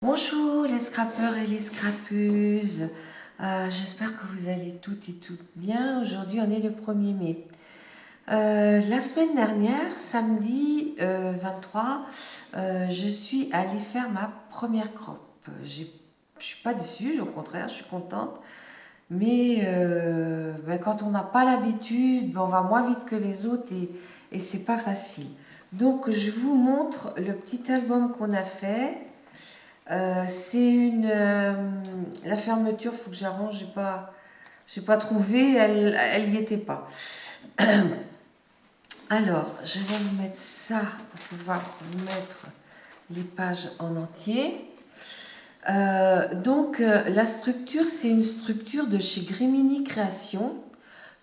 Bonjour les scrappeurs et les scrappeuses. J'espère que vous allez toutes et toutes bien. Aujourd'hui on est le 1er mai. La semaine dernière, samedi 23, je suis allée faire ma première crop. Je ne suis pas déçue, au contraire, je suis contente. Mais quand on n'a pas l'habitude, on va moins vite que les autres et c'est pas facile. Donc je vous montre le petit album qu'on a fait. C'est la fermeture, il faut que j'arrange, j'ai pas trouvé, elle y était pas. Alors, je vais vous mettre ça pour pouvoir vous mettre les pages en entier. La structure, c'est une structure de chez Grimini Création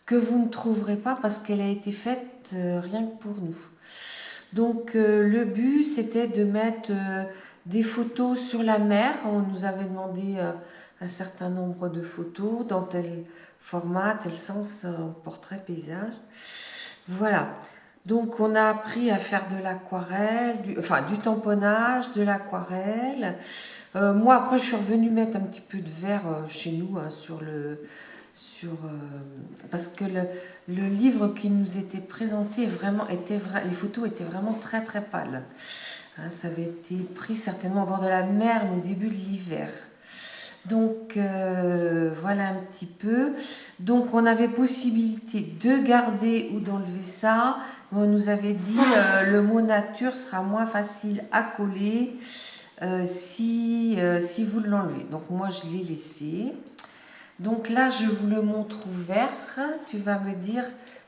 que vous ne trouverez pas parce qu'elle a été faite rien que pour nous. Donc le but c'était de mettre des photos sur la mer. On nous avait demandé un certain nombre de photos dans tel format, tel sens, portrait, paysage. Voilà. Donc on a appris à faire de l'aquarelle, du tamponnage, de l'aquarelle. Moi après je suis revenue mettre un petit peu de verre chez nous hein, parce que le livre qui nous était présenté les photos étaient vraiment très très pâles. Hein, ça avait été pris certainement au bord de la mer, mais au début de l'hiver. Donc voilà un petit peu. Donc on avait possibilité de garder ou d'enlever ça. On nous avait dit le mot nature sera moins facile à coller si vous l'enlevez. Donc moi je l'ai laissé. Donc là, je vous le montre ouvert. Tu vas me dire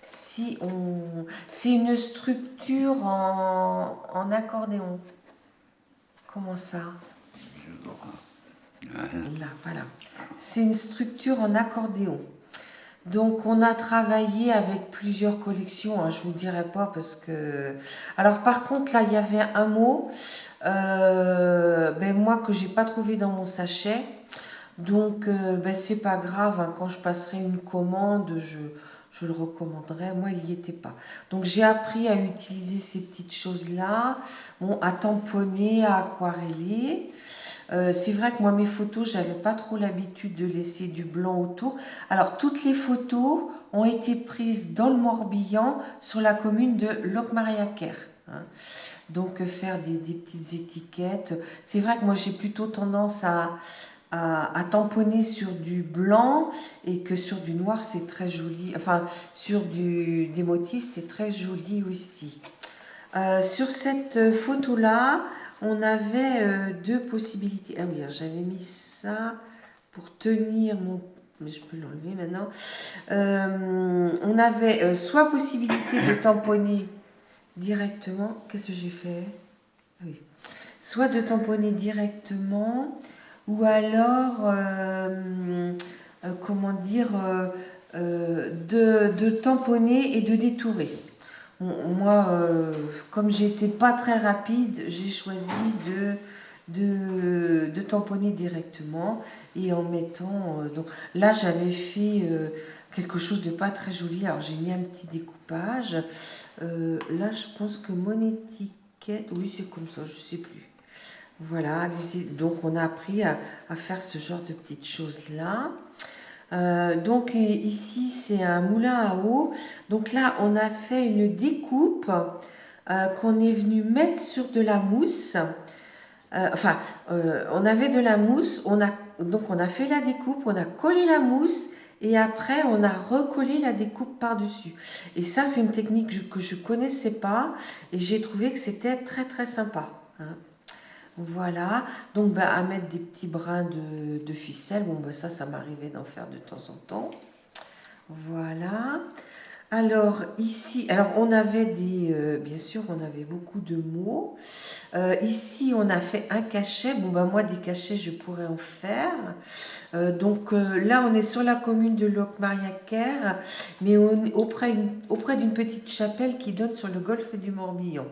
si on... C'est une structure en accordéon. Comment ça? Là, voilà. C'est une structure en accordéon. Donc on a travaillé avec plusieurs collections, hein, je ne vous le dirai pas parce que... Alors par contre là il y avait un mot moi que j'ai pas trouvé dans mon sachet. Donc, c'est pas grave, hein, quand je passerai une commande, je le recommanderai. Moi, il n'y était pas. Donc, j'ai appris à utiliser ces petites choses-là, bon, à tamponner, à aquareller. C'est vrai que moi, mes photos, j'avais pas trop l'habitude de laisser du blanc autour. Alors, toutes les photos ont été prises dans le Morbihan, sur la commune de Locmariaquer. Hein. Donc, faire des petites étiquettes. C'est vrai que moi, j'ai plutôt tendance à tamponner sur du blanc et que sur du noir c'est très joli, enfin sur des motifs c'est très joli aussi. Sur cette photo là on avait deux possibilités. Ah oui, j'avais mis ça pour tenir mon... mais je peux l'enlever maintenant. On avait soit possibilité de tamponner directement. Qu'est-ce que j'ai fait? Ah oui. Soit de tamponner directement ou alors, de tamponner et de détourer. Moi, comme j'étais pas très rapide, j'ai choisi de tamponner directement et en mettant... donc là, j'avais fait quelque chose de pas très joli. Alors, j'ai mis un petit découpage. Là, je pense que mon étiquette... Oui, c'est comme ça, je sais plus. Voilà, donc on a appris à faire ce genre de petites choses-là. Donc ici, c'est un moulin à eau. Donc là, on a fait une découpe qu'on est venu mettre sur de la mousse. On avait de la mousse, donc on a fait la découpe, on a collé la mousse et après on a recollé la découpe par-dessus. Et ça, c'est une technique que je connaissais pas et j'ai trouvé que c'était très très sympa. Hein. Voilà, donc à mettre des petits brins de ficelle, ça m'arrivait d'en faire de temps en temps. Voilà. Alors ici, on avait bien sûr, on avait beaucoup de mots. Ici, on a fait un cachet. Moi, des cachets, je pourrais en faire. Là, on est sur la commune de Locmariaquer, mais auprès d'une petite chapelle qui donne sur le golfe du Morbihan.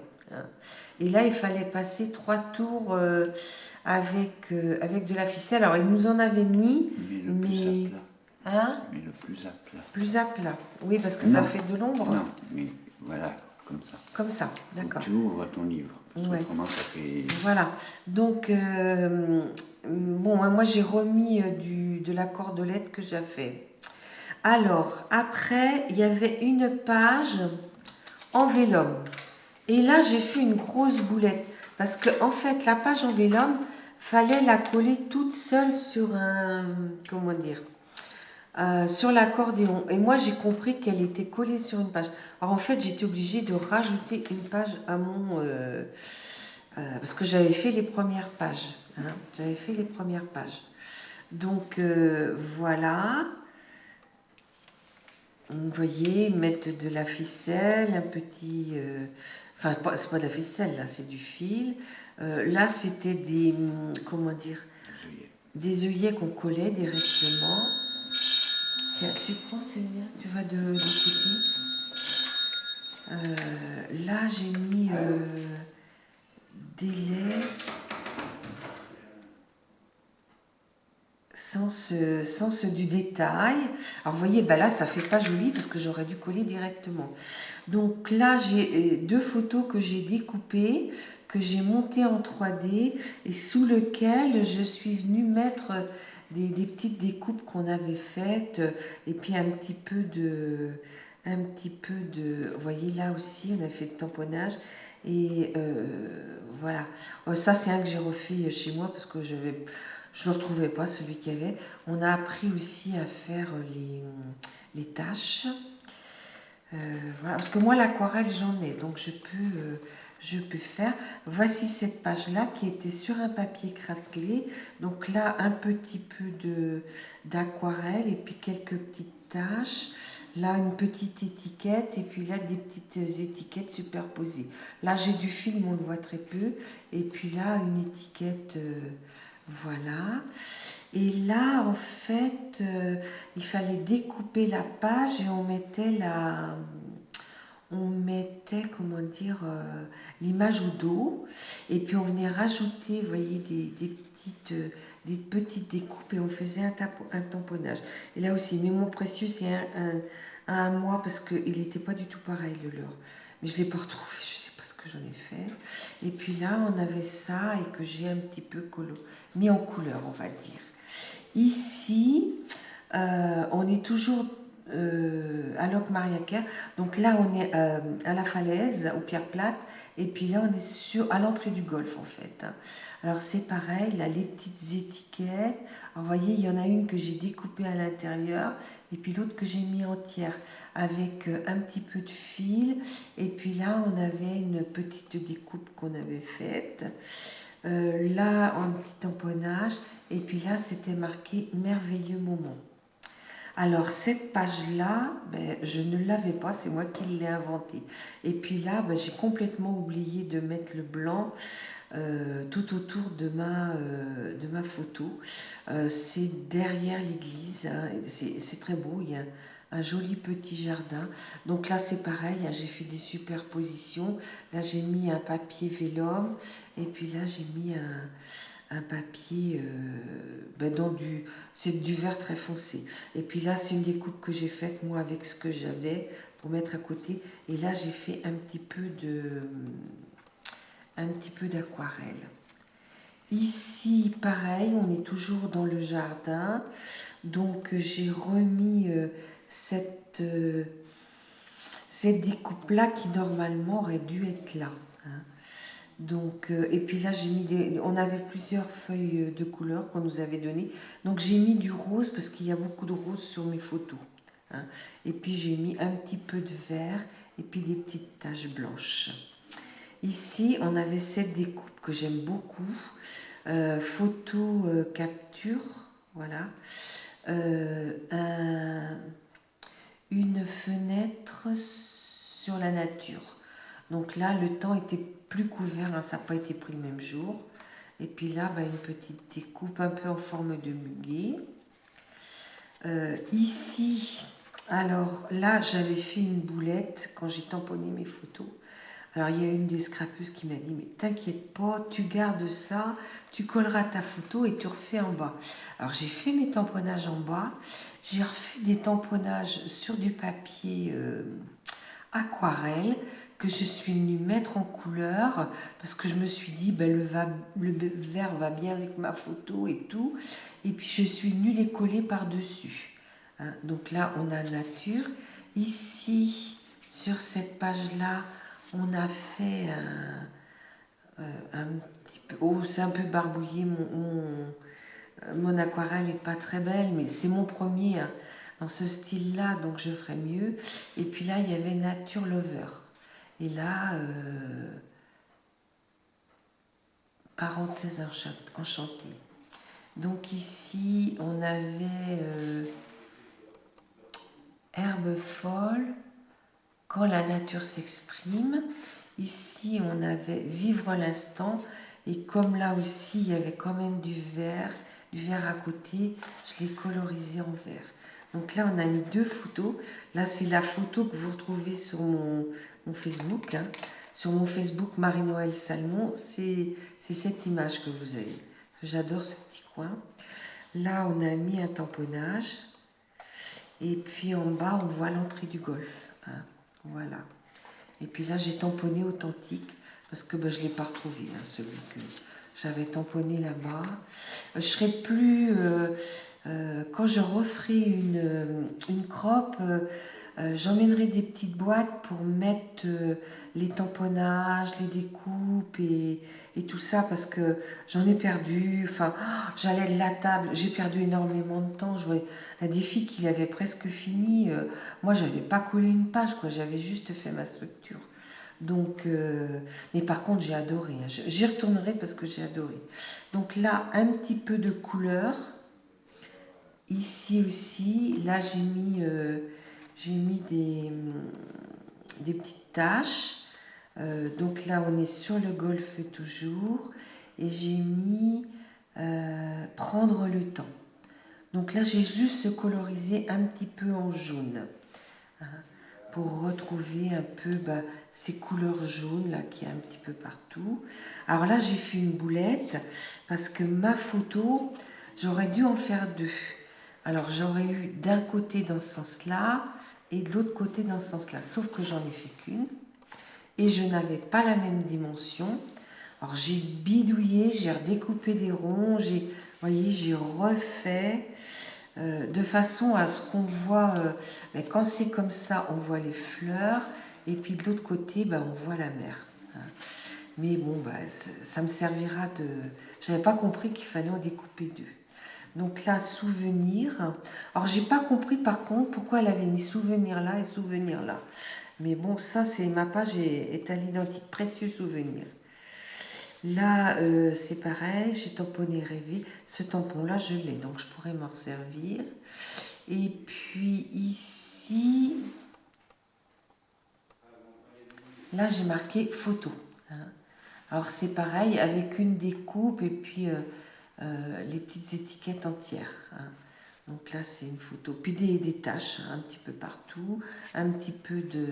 Et là, il fallait passer 3 tours avec de la ficelle. Alors, il nous en avait mis, mais... Hein? Mais le plus à plat. Plus à plat. Oui, parce que ça fait de l'ombre. Non, mais voilà, comme ça. Comme ça, d'accord. Tu ouvres ton livre. Ouais. Autrement, ça fait... Voilà. Donc, bon, moi j'ai remis de la cordelette que j'ai fait. Alors, après, il y avait une page en vélum. Et là, j'ai fait une grosse boulette. Parce que, en fait, la page en vélum, fallait la coller toute seule sur un, comment dire, sur l'accordéon. Et moi, j'ai compris qu'elle était collée sur une page. Alors, en fait, j'étais obligée de rajouter une page à mon... parce que j'avais fait les premières pages. Hein. J'avais fait les premières pages. Donc, voilà. Vous voyez, ils mettent de la ficelle, un petit... enfin, c'est pas de la ficelle, là, c'est du fil. Là, c'était des... comment dire? Des œillets qu'on collait directement. Tiens, tu prends Célia, tu vas de côté. Là, j'ai mis des laits sans du détail. Alors, vous voyez, ben là, ça fait pas joli parce que j'aurais dû coller directement. Donc là, j'ai deux photos que j'ai découpées, que j'ai montées en 3D et sous lequel je suis venue mettre des petites découpes qu'on avait faites et puis vous voyez là aussi, on a fait le tamponnage et voilà. Ça, c'est un que j'ai refait chez moi parce que je le retrouvais pas, celui qu'il y avait. On a appris aussi à faire les taches. Voilà, parce que moi l'aquarelle j'en ai, donc je peux faire. Voici cette page-là qui était sur un papier craquelé. Donc là, un petit peu d'aquarelle et puis quelques petites taches. Là, une petite étiquette et puis là, des petites étiquettes superposées. Là, j'ai du film, on le voit très peu. Et puis là, une étiquette, voilà. Et là, en fait, il fallait découper la page et on mettait, comment dire, l'image au dos. Et puis on venait rajouter, vous voyez, des petites découpes et on faisait un tamponnage. Et là aussi, mais mon précieux, c'est un à moi parce qu'il n'était pas du tout pareil le leur. Mais je ne l'ai pas retrouvé, je ne sais pas ce que j'en ai fait. Et puis là, on avait ça et que j'ai un petit peu mis en couleur, on va dire. Ici, on est toujours à Locmariaquer. Donc là, on est à la falaise, aux pierres plates. Et puis là, on est à l'entrée du golfe, en fait. Alors, c'est pareil, là, les petites étiquettes. Alors, vous voyez, il y en a une que j'ai découpée à l'intérieur. Et puis l'autre que j'ai mis entière avec un petit peu de fil. Et puis là, on avait une petite découpe qu'on avait faite. Là, un petit tamponnage. Et puis là, c'était marqué merveilleux moment. Alors, cette page-là, ben, je ne l'avais pas, c'est moi qui l'ai inventée. Et puis là, ben, j'ai complètement oublié de mettre le blanc tout autour de ma photo. C'est derrière l'église, hein, c'est très beau, il y a un joli petit jardin. Donc là, c'est pareil, hein, j'ai fait des superpositions. Là, j'ai mis un papier vélum et puis là, j'ai mis un papier ben c'est du vert très foncé. Et puis là, c'est une découpe que j'ai faite moi avec ce que j'avais pour mettre à côté. Et là, j'ai fait un petit peu d'aquarelle. Ici, pareil, on est toujours dans le jardin. Donc, j'ai remis cette découpe-là qui normalement aurait dû être là. Hein. Donc, et puis là, on avait plusieurs feuilles de couleur qu'on nous avait données. Donc, j'ai mis du rose parce qu'il y a beaucoup de rose sur mes photos. Hein. Et puis, j'ai mis un petit peu de vert et puis des petites taches blanches. Ici, on avait cette découpe que j'aime beaucoup. Photo capture, voilà. Une fenêtre sur la nature. Donc là, le temps était plus couvert, hein, ça n'a pas été pris le même jour. Et puis là, bah, une petite découpe un peu en forme de muguet. Ici, alors là, j'avais fait une boulette quand j'ai tamponné mes photos. Alors, il y a une des scrapeuses qui m'a dit, mais t'inquiète pas, tu gardes ça, tu colleras ta photo et tu refais en bas. Alors, j'ai fait mes tamponnages en bas, j'ai refait des tamponnages sur du papier aquarelle que je suis venue mettre en couleur parce que je me suis dit ben, le vert va bien avec ma photo et tout. Et puis je suis venue les coller par-dessus. Hein, donc là, on a nature. Ici, sur cette page-là, on a fait un petit peu... Oh, c'est un peu barbouillé. Mon aquarelle n'est pas très belle, mais c'est mon premier hein, dans ce style-là, donc je ferai mieux. Et puis là, il y avait Nature Lover. Et là, parenthèse enchantée. Donc ici, on avait herbe folle, quand la nature s'exprime. Ici, on avait vivre l'instant. Et comme là aussi, il y avait quand même du vert à côté, je l'ai colorisé en vert. Donc là, on a mis 2 photos. Là, c'est la photo que vous retrouvez sur mon Facebook. Hein. Sur mon Facebook, Marie-Noël Salmon, c'est cette image que vous avez. J'adore ce petit coin. Là, on a mis un tamponnage. Et puis en bas, on voit l'entrée du golf. Hein. Voilà. Et puis là, j'ai tamponné authentique parce que ben, je ne l'ai pas retrouvé, hein, celui que j'avais tamponné là-bas. Je serai plus... quand je referai une crop, j'emmènerai des petites boîtes pour mettre les tamponnages, les découpes et tout ça parce que j'en ai perdu. Enfin, j'allais de la table, j'ai perdu énormément de temps. Je voyais un défi qu'il avait presque fini. Moi, j'avais pas collé une page, quoi. J'avais juste fait ma structure. Donc, mais par contre, j'ai adoré. Hein. J'y retournerai parce que j'ai adoré. Donc là, un petit peu de couleur. Ici aussi, là, j'ai mis des petites taches. Donc là, on est sur le golf toujours. Et j'ai mis prendre le temps. Donc là, j'ai juste colorisé un petit peu en jaune. Hein, pour retrouver un peu bah, ces couleurs jaunes là qu'il y a un petit peu partout. Alors là, j'ai fait une boulette parce que ma photo, j'aurais dû en faire 2. Alors j'aurais eu d'un côté dans ce sens-là et de l'autre côté dans ce sens-là. Sauf que j'en ai fait qu'une. Et je n'avais pas la même dimension. Alors j'ai bidouillé, j'ai redécoupé des ronds, j'ai refait de façon à ce qu'on voit, quand c'est comme ça, on voit les fleurs, et puis de l'autre côté, on voit la mer. Hein. Mais bon, ça me servira de... J'avais pas compris qu'il fallait en découper 2. Donc là, souvenir. Alors, j'ai pas compris par contre pourquoi elle avait mis souvenir là et souvenir là. Mais bon, ça, c'est ma page est à l'identique, précieux souvenir. Là, c'est pareil, j'ai tamponné rêvé. Ce tampon-là, je l'ai, donc je pourrais m'en servir. Et puis ici, là, j'ai marqué photo. Hein. Alors, c'est pareil, avec une découpe et puis les petites étiquettes entières. Hein. Donc là, c'est une photo. Puis des taches, hein, un petit peu partout. Un petit peu de...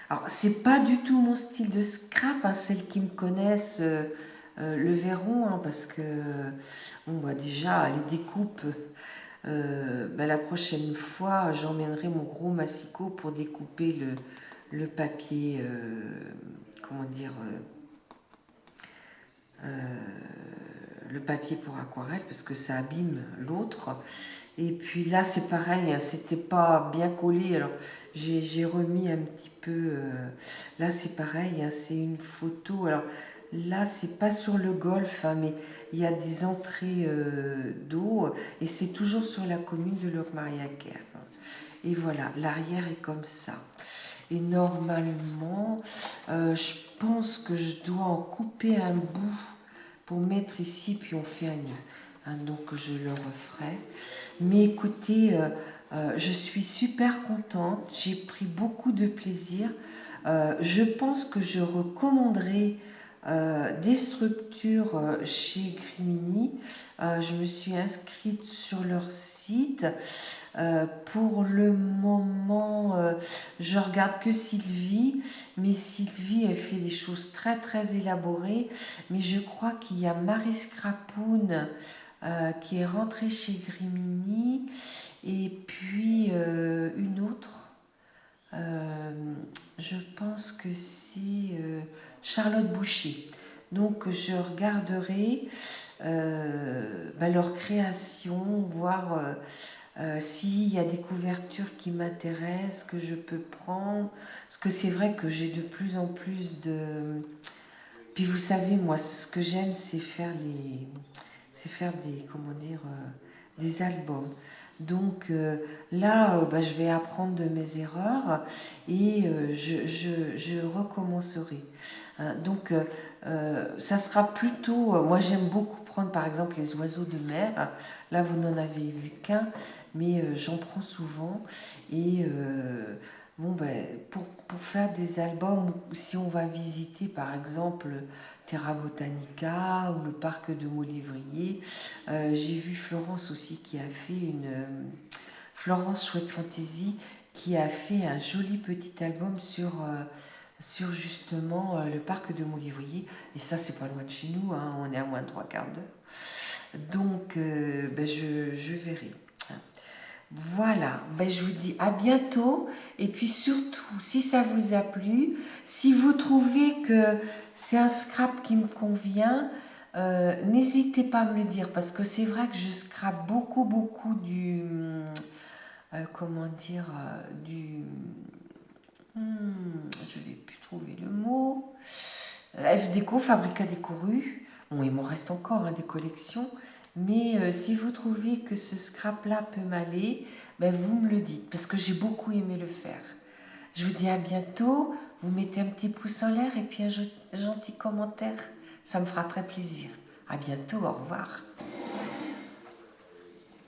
Alors, c'est pas du tout mon style de scrap. Hein, celles qui me connaissent le verront. Hein, parce que, bon, déjà, les découpes... la prochaine fois, j'emmènerai mon gros massicot pour découper le papier... comment dire... le papier pour aquarelle parce que ça abîme l'autre. Et puis là, c'est pareil, hein, c'était pas bien collé, alors j'ai remis un petit peu. Là, c'est pareil, hein, c'est une photo. Alors là, c'est pas sur le golf, hein, mais il y a des entrées d'eau et c'est toujours sur la commune de Locmaria-Kerr. Et voilà, l'arrière est comme ça. Et normalement, je pense que je dois en couper un bout pour mettre ici, puis on fait un nœud. Hein, donc je le referai. Mais écoutez, je suis super contente. J'ai pris beaucoup de plaisir. Je pense que je recommanderai des structures chez Grimini. Je me suis inscrite sur leur site. Pour le moment, je regarde que Sylvie, mais Sylvie, elle fait des choses très très élaborées. Mais je crois qu'il y a Marie Scrapoun qui est rentrée chez Grimini, et puis une autre. Je pense que c'est Charlotte Boucher. Donc je regarderai leur création, voir s'il y a des couvertures qui m'intéressent, que je peux prendre. Parce que c'est vrai que j'ai de plus en plus de... Puis vous savez, moi, ce que j'aime, c'est faire des, comment dire, des albums. Donc là, je vais apprendre de mes erreurs et je recommencerai. Hein, donc ça sera plutôt... moi, j'aime beaucoup prendre par exemple les oiseaux de mer. Là, vous n'en avez vu qu'un, mais j'en prends souvent. Et bon, pour faire des albums, si on va visiter par exemple Terra Botanica ou le parc de Maulivrier, j'ai vu Florence aussi qui a fait Florence Chouette Fantasy qui a fait un joli petit album sur justement le parc de Maulivrier. Et ça, c'est pas loin de chez nous, hein, on est à moins de 3/4 d'heure. Donc, je verrai. Voilà, je vous dis à bientôt. Et puis surtout, si ça vous a plu, si vous trouvez que c'est un scrap qui me convient, n'hésitez pas à me le dire. Parce que c'est vrai que je scrape beaucoup comment dire, je ne vais plus trouver le mot. F Déco, Fabrica Décoru. Bon, il m'en reste encore des collections. Mais si vous trouvez que ce scrap-là peut m'aller, vous me le dites. Parce que j'ai beaucoup aimé le faire. Je vous dis à bientôt. Vous mettez un petit pouce en l'air et puis un gentil commentaire. Ça me fera très plaisir. À bientôt. Au revoir.